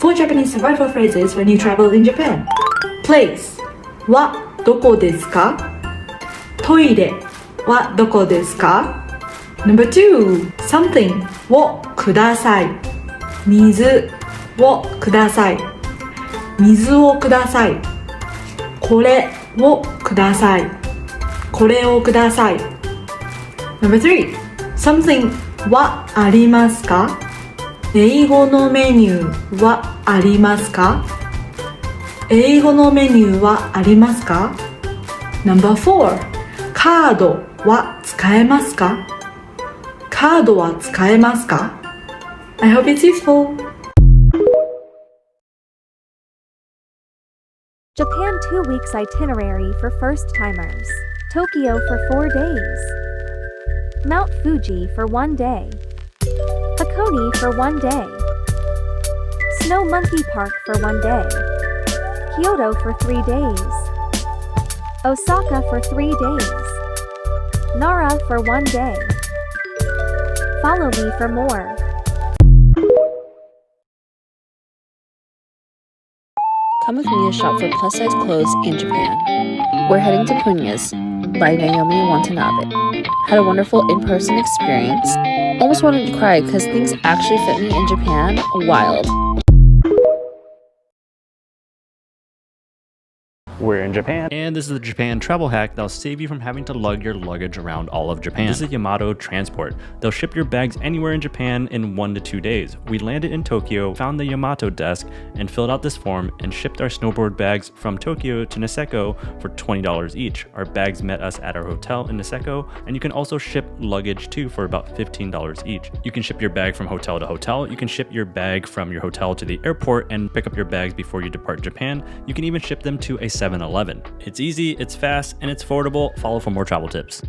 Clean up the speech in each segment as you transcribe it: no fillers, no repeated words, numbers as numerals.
4 Japanese survival phrases when you travel in Japan. Place はどこですか? トイレはどこですか? Number 2 something をください。水をください。水をください。これをください。これをください。Number 3 something はありますか? 英語のメニューはありますか? 英語のメニューはありますか? Number 4カードは使えますか? カードは使えますか? I hope it's useful. Japan 2 weeks itinerary for first timers. Tokyo for 4 days. Mount Fuji for 1 day. Hakone for 1 day. Snow Monkey Park for 1 day. Kyoto for 3 days. Osaka for 3 days. Nara for 1 day. Follow me for more. Come with me to shop for plus-size clothes in Japan. We're heading to Punya's by Naomi Watanabe. Had a wonderful in-person experience. Almost wanted to cry because things actually fit me in Japan. Wild. We're in Japan, and this is the Japan travel hack that'll save you from having to lug your luggage around all of Japan. This is Yamato Transport. They'll ship your bags anywhere in Japan in 1 to 2 days. We landed in Tokyo, found the Yamato desk, and filled out this form and shipped our snowboard bags from Tokyo to Niseko for $20 each. Our bags met us at our hotel in Niseko, and you can also ship luggage too for about $15 each. You can ship your bag from hotel to hotel. You can ship your bag from your hotel to the airport and pick up your bags before you depart Japan. You can even ship them to a 7-Eleven. It's easy, it's fast, and it's affordable. Follow for more travel tips.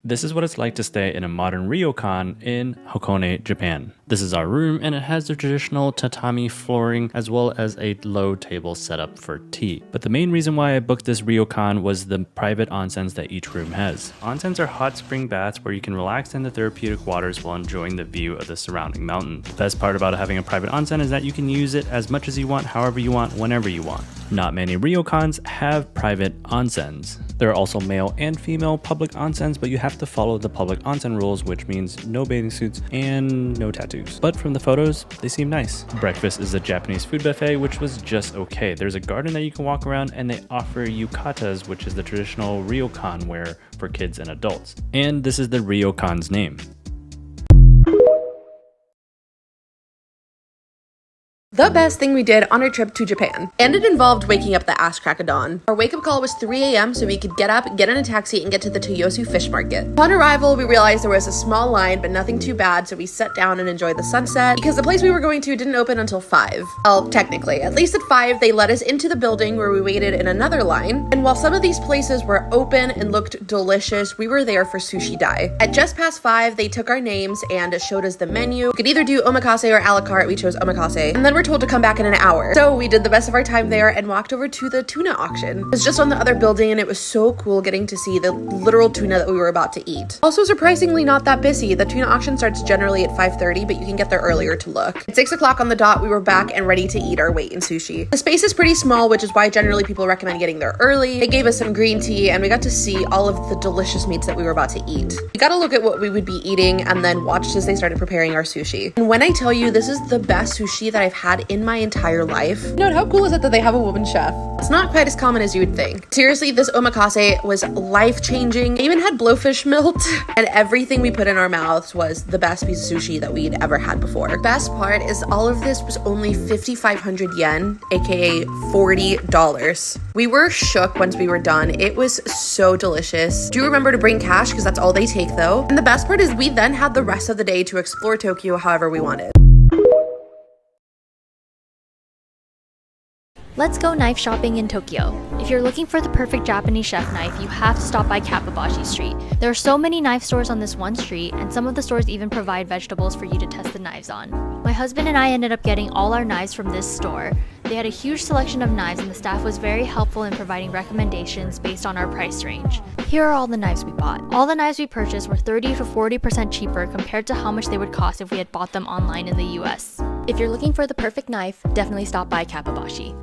This is what it's like to stay in a modern ryokan in Hakone, Japan. This is our room, and it has the traditional tatami flooring as well as a low table set up for tea. But the main reason why I booked this ryokan was the private onsens that each room has. Onsens are hot spring baths where you can relax in the therapeutic waters while enjoying the view of the surrounding mountain. The best part about having a private onsen is that you can use it as much as you want, however you want, whenever you want. Not many ryokans have private onsens. There are also male and female public onsens, but you have to follow the public onsen rules, which means no bathing suits and no tattoos. But from the photos, they seem nice. Breakfast is a Japanese food buffet, which was just okay. There's a garden that you can walk around, and they offer yukatas, which is the traditional ryokan wear for kids and adults. And this is the ryokan's name. The best thing we did on our trip to Japan. And it involved waking up the ass crack of dawn. Our wake-up call was 3 a.m. so we could get up, get in a taxi, and get to the Toyosu fish market. Upon arrival, we realized there was a small line, but nothing too bad, so we sat down and enjoyed the sunset because the place we were going to didn't open until 5. Well, technically. At least at 5, they let us into the building where we waited in another line. And while some of these places were open and looked delicious, we were there for sushi dai. At just past 5, they took our names and showed us the menu. We could either do omakase or a la carte. We chose omakase. And then we're told to come back in an hour. So we did the best of our time there and walked over to the tuna auction. It was just on the other building, and it was so cool getting to see the literal tuna that we were about to eat. Also surprisingly not that busy. The tuna auction starts generally at 5:30, but you can get there earlier to look. At 6 o'clock on the dot, we were back and ready to eat our weight in sushi. The space is pretty small, which is why generally people recommend getting there early. They gave us some green tea, and we got to see all of the delicious meats that we were about to eat. We got to look at what we would be eating and then watched as they started preparing our sushi. And when I tell you this is the best sushi that I've had in my entire life. Note, how cool is it that they have a woman chef? It's not quite as common as you would think. Seriously, this omakase was life-changing. It even had blowfish melt, and everything we put in our mouths was the best piece of sushi that we'd ever had before. The best part is all of this was only 5,500 yen, aka $40. We were shook once we were done. It was so delicious. Do remember to bring cash because that's all they take though. And the best part is we then had the rest of the day to explore Tokyo however we wanted. Let's go knife shopping in Tokyo. If you're looking for the perfect Japanese chef knife, you have to stop by Kappabashi Street. There are so many knife stores on this one street, and some of the stores even provide vegetables for you to test the knives on. My husband and I ended up getting all our knives from this store. They had a huge selection of knives and the staff was very helpful in providing recommendations based on our price range. Here are all the knives we bought. All the knives we purchased were 30 to 40% cheaper compared to how much they would cost if we had bought them online in the US. If you're looking for the perfect knife, definitely stop by Kappabashi.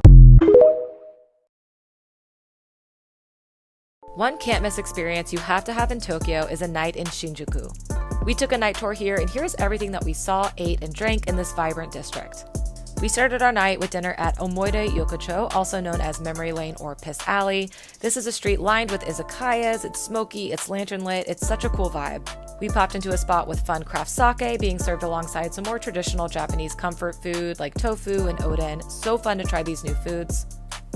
One can't-miss experience you have to have in Tokyo is a night in Shinjuku. We took a night tour here, and here's everything that we saw, ate, and drank in this vibrant district. We started our night with dinner at Omoide Yokocho, also known as Memory Lane or Piss Alley. This is a street lined with izakayas, it's smoky, it's lantern lit, it's such a cool vibe. We popped into a spot with fun craft sake being served alongside some more traditional Japanese comfort food like tofu and oden. So fun to try these new foods.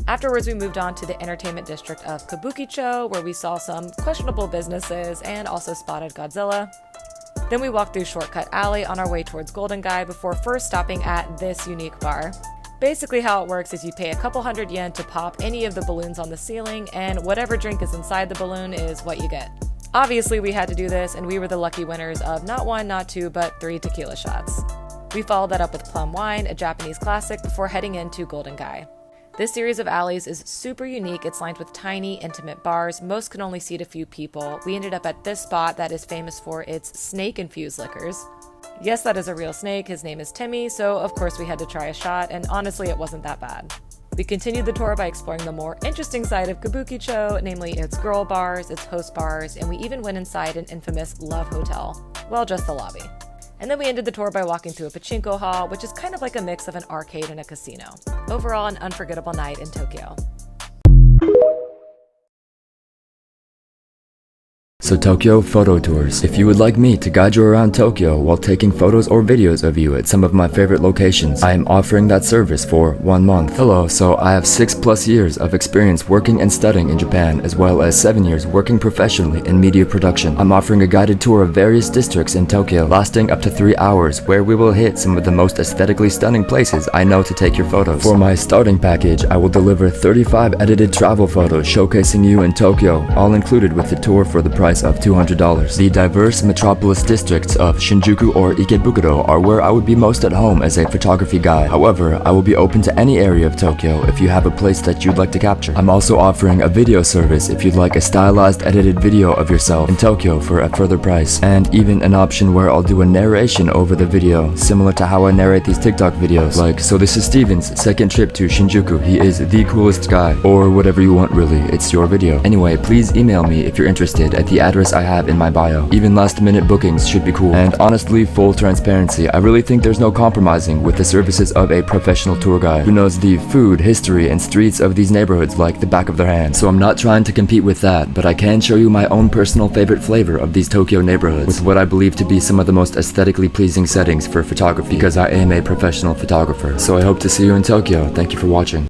Afterwards, we moved on to the entertainment district of Kabukicho, where we saw some questionable businesses and also spotted Godzilla. Then we walked through Shortcut Alley on our way towards Golden Gai before first stopping at this unique bar. Basically how it works is you pay a couple hundred yen to pop any of the balloons on the ceiling, and whatever drink is inside the balloon is what you get. Obviously, we had to do this, and we were the lucky winners of not 1, not 2, but 3 tequila shots. We followed that up with plum wine, a Japanese classic, before heading into Golden Gai. This series of alleys is super unique. It's lined with tiny, intimate bars. Most can only seat a few people. We ended up at this spot that is famous for its snake-infused liquors. Yes, that is a real snake. His name is Timmy, so of course we had to try a shot, and honestly, it wasn't that bad. We continued the tour by exploring the more interesting side of Kabukicho, namely its girl bars, its host bars, and we even went inside an infamous Love Hotel. Well, just the lobby. And then we ended the tour by walking through a pachinko hall, which is kind of like a mix of an arcade and a casino. Overall, an unforgettable night in Tokyo. So Tokyo Photo Tours. If you would like me to guide you around Tokyo while taking photos or videos of you at some of my favorite locations, I am offering that service for 1 month. Hello, so I have 6+ years of experience working and studying in Japan, as well as 7 years working professionally in media production. I'm offering a guided tour of various districts in Tokyo, lasting up to 3 hours, where we will hit some of the most aesthetically stunning places I know to take your photos. For my starting package, I will deliver 35 edited travel photos showcasing you in Tokyo, all included with the tour for the price of $200. The diverse metropolis districts of Shinjuku or Ikebukuro are where I would be most at home as a photography guide. However, I will be open to any area of Tokyo if you have a place that you'd like to capture. I'm also offering a video service if you'd like a stylized edited video of yourself in Tokyo for a further price, and even an option where I'll do a narration over the video, similar to how I narrate these TikTok videos, like, so this is Steven's second trip to Shinjuku, he is the coolest guy, or whatever you want really, it's your video. Anyway, please email me if you're interested at the address I have in my bio. Even last minute bookings should be cool. And honestly, full transparency, I really think there's no compromising with the services of a professional tour guide who knows the food, history, and streets of these neighborhoods like the back of their hand. So I'm not trying to compete with that, but I can show you my own personal favorite flavor of these Tokyo neighborhoods with what I believe to be some of the most aesthetically pleasing settings for photography, because I am a professional photographer. So I hope to see you in Tokyo. Thank you for watching.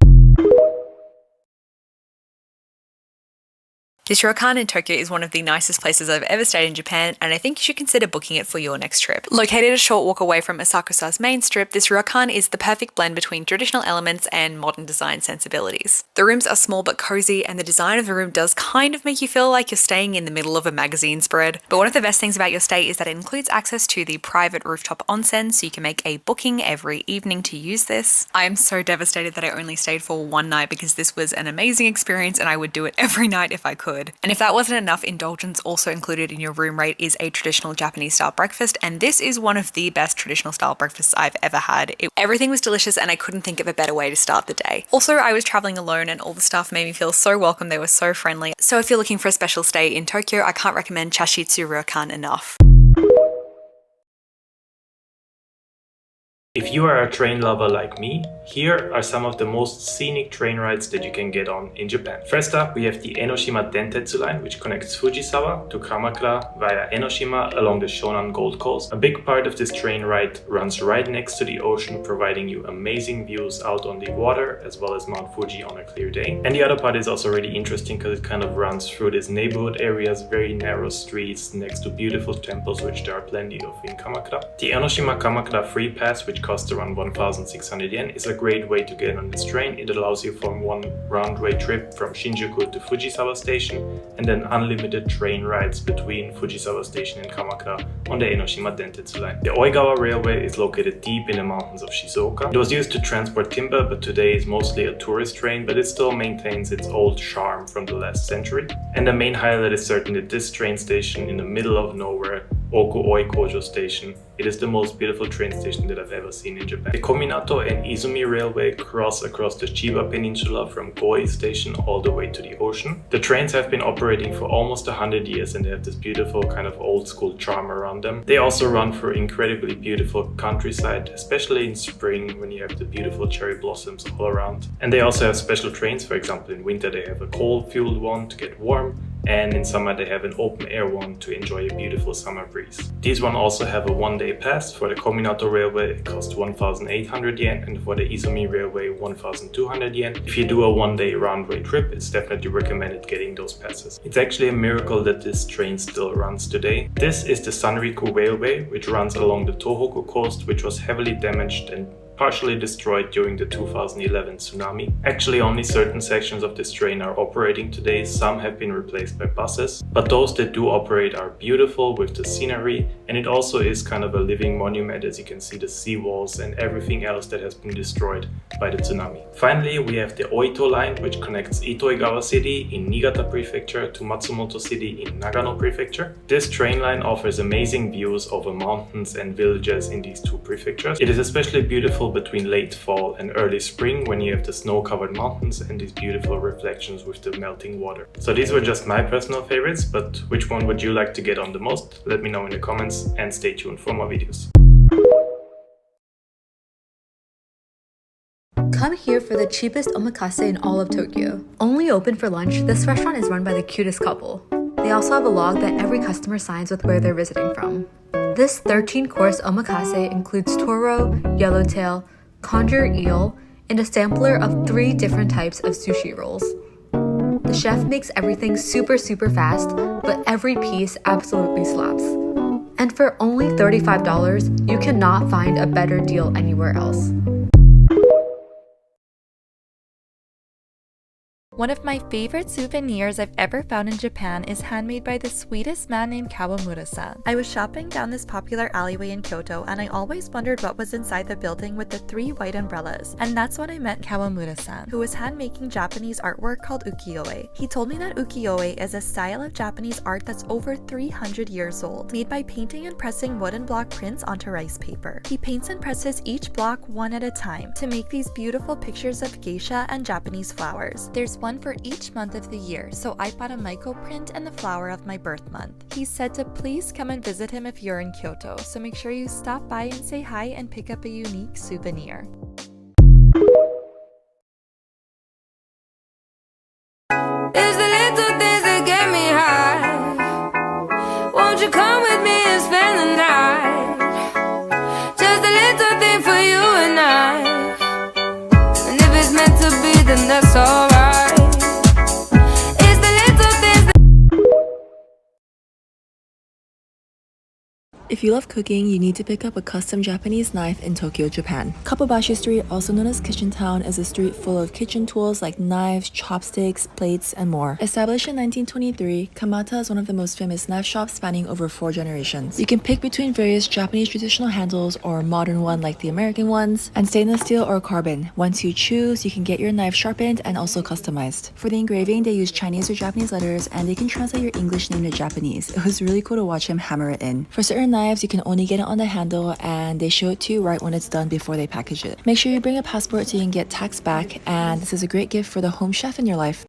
This ryokan in Tokyo is one of the nicest places I've ever stayed in Japan, and I think you should consider booking it for your next trip. Located a short walk away from Asakusa's main strip, this ryokan is the perfect blend between traditional elements and modern design sensibilities. The rooms are small but cozy, and the design of the room does kind of make you feel like you're staying in the middle of a magazine spread. But one of the best things about your stay is that it includes access to the private rooftop onsen, so you can make a booking every evening to use this. I am so devastated that I only stayed for one night because this was an amazing experience and I would do it every night if I could. And if that wasn't enough, indulgence also included in your room rate is a traditional Japanese style breakfast, and this is one of the best traditional style breakfasts I've ever had. Everything was delicious and I couldn't think of a better way to start the day. Also, I was traveling alone and all the staff made me feel so welcome. They were so friendly. So if you're looking for a special stay in Tokyo, I can't recommend Chashitsu Ryokan enough. If you are a train lover like me, here are some of the most scenic train rides that you can get on in Japan. First up, we have the Enoshima Dentetsu line, which connects Fujisawa to Kamakura via Enoshima along the Shonan Gold Coast. A big part of this train ride runs right next to the ocean, providing you amazing views out on the water as well as Mount Fuji on a clear day. And the other part is also really interesting because it kind of runs through these neighborhood areas, very narrow streets next to beautiful temples, which there are plenty of in Kamakura. The Enoshima Kamakura Free Pass, which costs around 1,600 yen, is a great way to get on this train. It allows you from one round-way trip from Shinjuku to Fujisawa Station and then unlimited train rides between Fujisawa Station and Kamakura on the Enoshima Dentetsu line. The Oigawa Railway is located deep in the mountains of Shizuoka. It was used to transport timber, but today is mostly a tourist train, but it still maintains its old charm from the last century. And the main highlight is certainly this train station in the middle of nowhere, Okuoi Kojo Station. It is the most beautiful train station that I've ever seen in Japan. The Kominato and Izumi Railway cross across the Chiba Peninsula from Goi Station all the way to the ocean. The trains have been operating for almost 100 years and they have this beautiful kind of old school charm around them. They also run through incredibly beautiful countryside, especially in spring when you have the beautiful cherry blossoms all around. And they also have special trains. For example, in winter they have a coal-fueled one to get warm, and in summer they have an open air one to enjoy a beautiful summer breeze. These one also have a one-day pass. For the Kominato Railway it costs 1,800 yen and for the Izumi Railway 1,200 yen. If you do a one-day round-way trip, it's definitely recommended getting those passes. It's actually a miracle that this train still runs today. This is the Sanriku Railway, which runs along the Tohoku coast, which was heavily damaged and partially destroyed during the 2011 tsunami. Actually, only certain sections of this train are operating today. Some have been replaced by buses, but those that do operate are beautiful with the scenery, and it also is kind of a living monument, as you can see the seawalls and everything else that has been destroyed by the tsunami. Finally, we have the Oito line, which connects Itoigawa City in Niigata Prefecture to Matsumoto City in Nagano Prefecture. This train line offers amazing views over mountains and villages in these two prefectures. It is especially beautiful between late fall and early spring when you have the snow-covered mountains and these beautiful reflections with the melting water. So these were just my personal favorites, but which one would you like to get on the most? Let me know in the comments and stay tuned for more videos. Come here for the cheapest omakase in all of Tokyo. Only open for lunch, this restaurant is run by the cutest couple. They also have a log that every customer signs with where they're visiting from. This 13-course omakase includes toro, yellowtail, conure eel, and a sampler of 3 different types of sushi rolls. The chef makes everything super fast, but every piece absolutely slaps. And for only $35, you cannot find a better deal anywhere else. One of my favorite souvenirs I've ever found in Japan is handmade by the sweetest man named Kawamura-san. I was shopping down this popular alleyway in Kyoto and I always wondered what was inside the building with the 3 white umbrellas. And that's when I met Kawamura-san, who was hand-making Japanese artwork called ukiyo-e. He told me that ukiyo-e is a style of Japanese art that's over 300 years old, made by painting and pressing wooden block prints onto rice paper. He paints and presses each block one at a time to make these beautiful pictures of geisha and Japanese flowers. There's one for each month of the year, so I bought a Maiko print and the flower of my birth month. He said to please come and visit him if you're in Kyoto, so make sure you stop by and say hi and pick up a unique souvenir. It's the little things that get me high. Won't you come with me and spend the night? Just a little thing for you and I. And if it's meant to be, then that's alright. If you love cooking, you need to pick up a custom Japanese knife in Tokyo, Japan. Kappabashi Street, also known as Kitchen Town, is a street full of kitchen tools like knives, chopsticks, plates, and more. Established in 1923, Kamata is one of the most famous knife shops spanning over 4 generations. You can pick between various Japanese traditional handles or modern one like the American ones, and stainless steel or carbon. Once you choose, you can get your knife sharpened and also customized. For the engraving, they use Chinese or Japanese letters, and they can translate your English name to Japanese. It was really cool to watch him hammer it in. For certain knives, you can only get it on the handle and they show it to you right when it's done before they package it. Make sure you bring a passport so you can get tax back, and this is a great gift for the home chef in your life.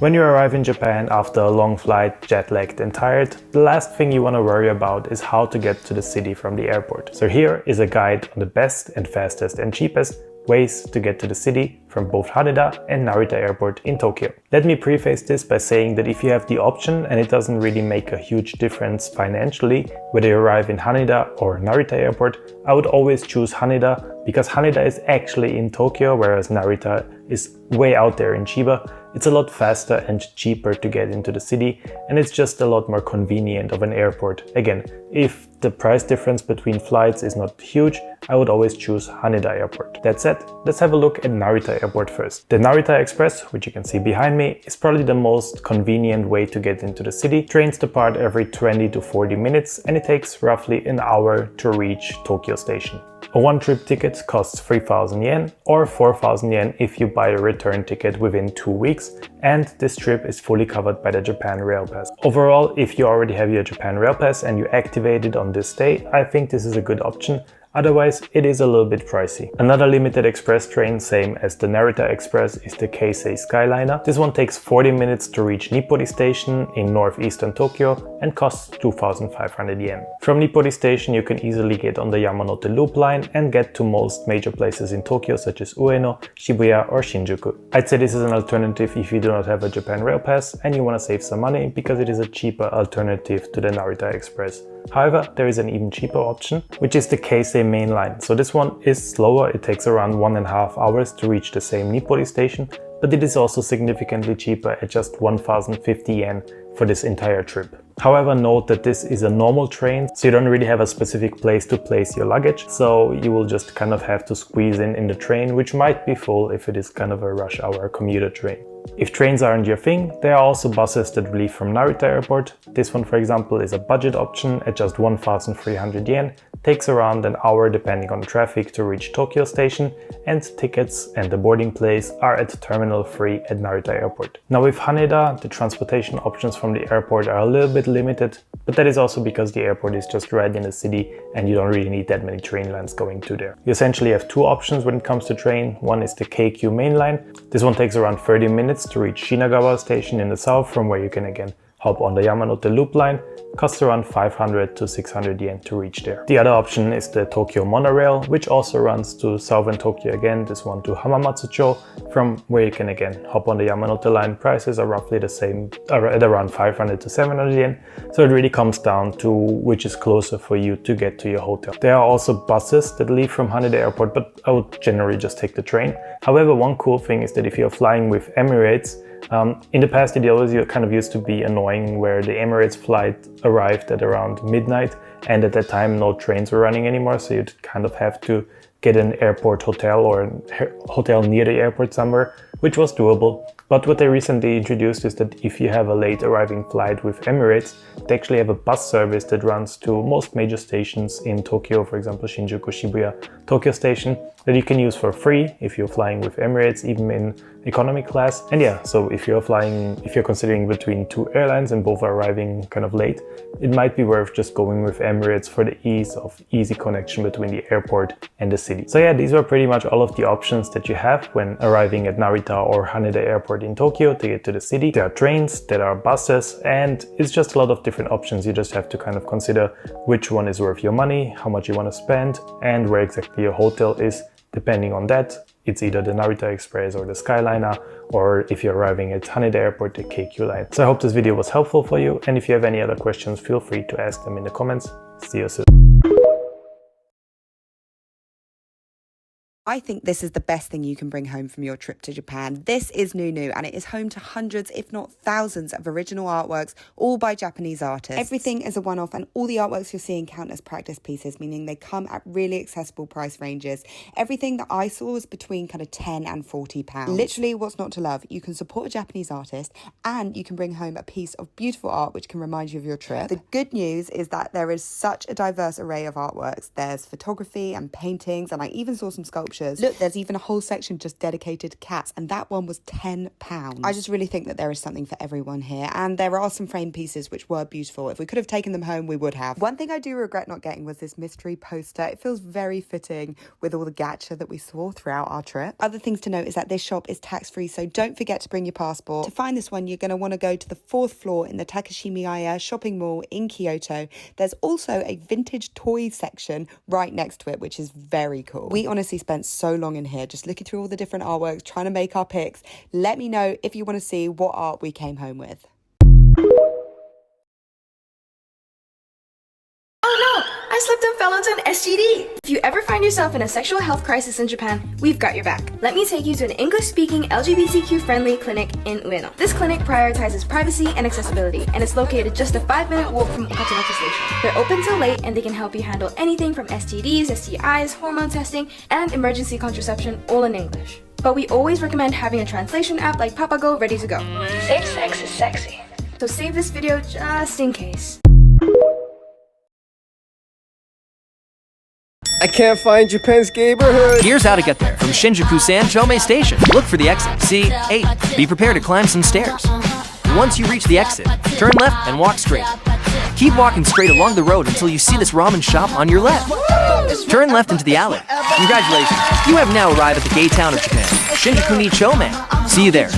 When you arrive in Japan after a long flight, jet-lagged and tired, the last thing you want to worry about is how to get to the city from the airport. So here is a guide on the best and fastest and cheapest ways to get to the city from both Haneda and Narita Airport in Tokyo. Let me preface this by saying that if you have the option and it doesn't really make a huge difference financially whether you arrive in Haneda or Narita Airport, I would always choose Haneda because Haneda is actually in Tokyo, whereas Narita is way out there in Chiba. It's a lot faster and cheaper to get into the city, and it's just a lot more convenient of an airport. Again, if the price difference between flights is not huge, I would always choose Haneda Airport. That said, let's have a look at Narita Airport first. The Narita Express, which you can see behind me, is probably the most convenient way to get into the city. Trains depart every 20 to 40 minutes and it takes roughly an hour to reach Tokyo Station. A one-trip ticket costs 3,000 yen or 4,000 yen if you buy a return ticket within 2 weeks, and this trip is fully covered by the Japan Rail Pass. Overall, if you already have your Japan Rail Pass and you activate it on this day, I think this is a good option. Otherwise, it is a little bit pricey. Another limited express train, same as the Narita Express, is the Keisei Skyliner. This one takes 40 minutes to reach Nippori Station in northeastern Tokyo and costs 2,500 yen. From Nippori Station, you can easily get on the Yamanote Loop line and get to most major places in Tokyo such as Ueno, Shibuya or Shinjuku. I'd say this is an alternative if you do not have a Japan Rail Pass and you want to save some money because it is a cheaper alternative to the Narita Express. However, there is an even cheaper option, which is the Keisei main line. So this one is slower, it takes around 1.5 hours to reach the same Nippori station, but it is also significantly cheaper at just 1,050 yen for this entire trip. However, note that this is a normal train, so you don't really have a specific place to place your luggage, so you will just kind of have to squeeze in the train, which might be full if it is kind of a rush hour commuter train. If trains aren't your thing, there are also buses that leave from Narita Airport. This one, for example, is a budget option at just 1,300 yen, takes around an hour depending on traffic to reach Tokyo Station, and tickets and the boarding place are at Terminal 3 at Narita Airport. Now with Haneda, the transportation options from the airport are a little bit limited, but that is also because the airport is just right in the city and you don't really need that many train lines going to there. You essentially have two options when it comes to train. One is the KQ main line. This one takes around 30 minutes to reach Shinagawa Station in the south, from where you can again hop on the Yamanote Loop line. Costs around 500 to 600 yen to reach there. The other option is the Tokyo monorail, which also runs to southern Tokyo again, this one to Hamamatsucho, from where you can again hop on the Yamanote line. Prices are roughly the same, at around 500 to 700 yen. So it really comes down to which is closer for you to get to your hotel. There are also buses that leave from Haneda Airport, but I would generally just take the train. However, one cool thing is that if you're flying with Emirates, in the past it always kind of used to be annoying where the Emirates flight arrived at around midnight and at that time no trains were running anymore, so you'd kind of have to get an airport hotel or a hotel near the airport somewhere, which was doable. But what they recently introduced is that if you have a late arriving flight with Emirates, they actually have a bus service that runs to most major stations in Tokyo, for example Shinjuku, Shibuya, Tokyo Station, that you can use for free if you're flying with Emirates, even in economy class. And yeah, so if you're considering between two airlines and both are arriving kind of late, it might be worth just going with Emirates for the ease of easy connection between the airport and the city. So yeah, these were pretty much all of the options that you have when arriving at Narita or Haneda Airport in Tokyo to get to the city. There are trains, there are buses, and it's just a lot of different options. You just have to kind of consider which one is worth your money, how much you want to spend, and where exactly your hotel is. Depending on that, it's either the Narita Express or the Skyliner, or if you're arriving at Haneda Airport, the KQ line. So I hope this video was helpful for you, and if you have any other questions, feel free to ask them in the comments. See you soon. I think this is the best thing you can bring home from your trip to Japan. This is Nunu, and it is home to hundreds, if not thousands, of original artworks, all by Japanese artists. Everything is a one-off, and all the artworks you're seeing count as practice pieces, meaning they come at really accessible price ranges. Everything that I saw was between kind of 10 and 40 pounds. Literally, what's not to love? You can support a Japanese artist, and you can bring home a piece of beautiful art which can remind you of your trip. The good news is that there is such a diverse array of artworks. There's photography and paintings, and I even saw some sculptures. Look, there's even a whole section just dedicated to cats, and that one was £10. I just really think that there is something for everyone here, and there are some framed pieces which were beautiful. If we could have taken them home, we would have. One thing I do regret not getting was this mystery poster. It feels very fitting with all the gacha that we saw throughout our trip. Other things to note is that this shop is tax-free, so don't forget to bring your passport. To find this one, you're going to want to go to the 4th floor in the Takashimiyaya shopping mall in Kyoto. There's also a vintage toys section right next to it, which is very cool. We honestly spent so long in here just looking through all the different artworks, trying to make our picks. Let me know if you want to see what art we came home with. Oh no, I slipped and fell onto an STD. If you ever find yourself in a sexual health crisis in Japan, we've got your back. Let me take you to an English-speaking LGBTQ-friendly clinic in Ueno. This clinic prioritizes privacy and accessibility, and it's located just a 5-minute walk from Okatsunochi Station. They're open till late, and they can help you handle anything from STDs, STIs, hormone testing, and emergency contraception, all in English. But we always recommend having a translation app like Papago ready to go. Safe sex is sexy. So save this video just in case. I can't find Japan's neighborhood. Here's how to get there. From Shinjuku-san Chome Station, look for the exit. C8. Be prepared to climb some stairs. Once you reach the exit, turn left and walk straight. Keep walking straight along the road until you see this ramen shop on your left. Turn left into the alley. Congratulations, you have now arrived at the gay town of Japan, Shinjuku ni Chome. See you there.